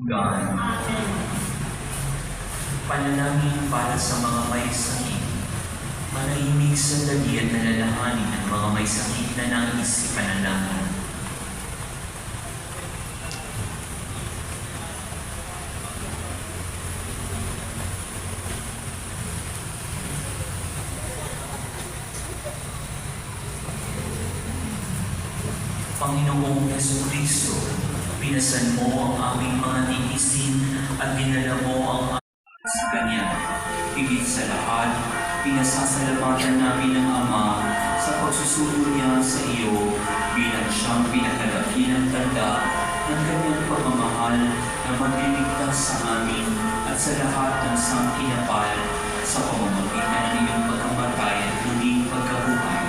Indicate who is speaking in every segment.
Speaker 1: God. Panalangin para sa mga may sakit. Manahimik sandali at nalalahanin ang mga may sakit na nais ipanalangin. Panginoong Jesucristo, pinasan mo ang aming mga titisin at dinala mo ang sa Kanya. Higit sa lahat, pinasasalamatan namin ang Ama sa pagsusulo niya sa iyo bilang siyang pinakalaki ng tanda ng Kanyang pagmamahal na magliligtas sa amin at sa lahat ng sangkinapal sa pamamagitan ng iyong pagkamatay at muling pagkabuhay.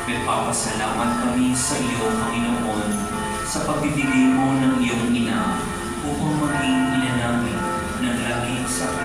Speaker 1: Nagpapasalamat kami sa iyo, Panginoon, sa pagbibigay mo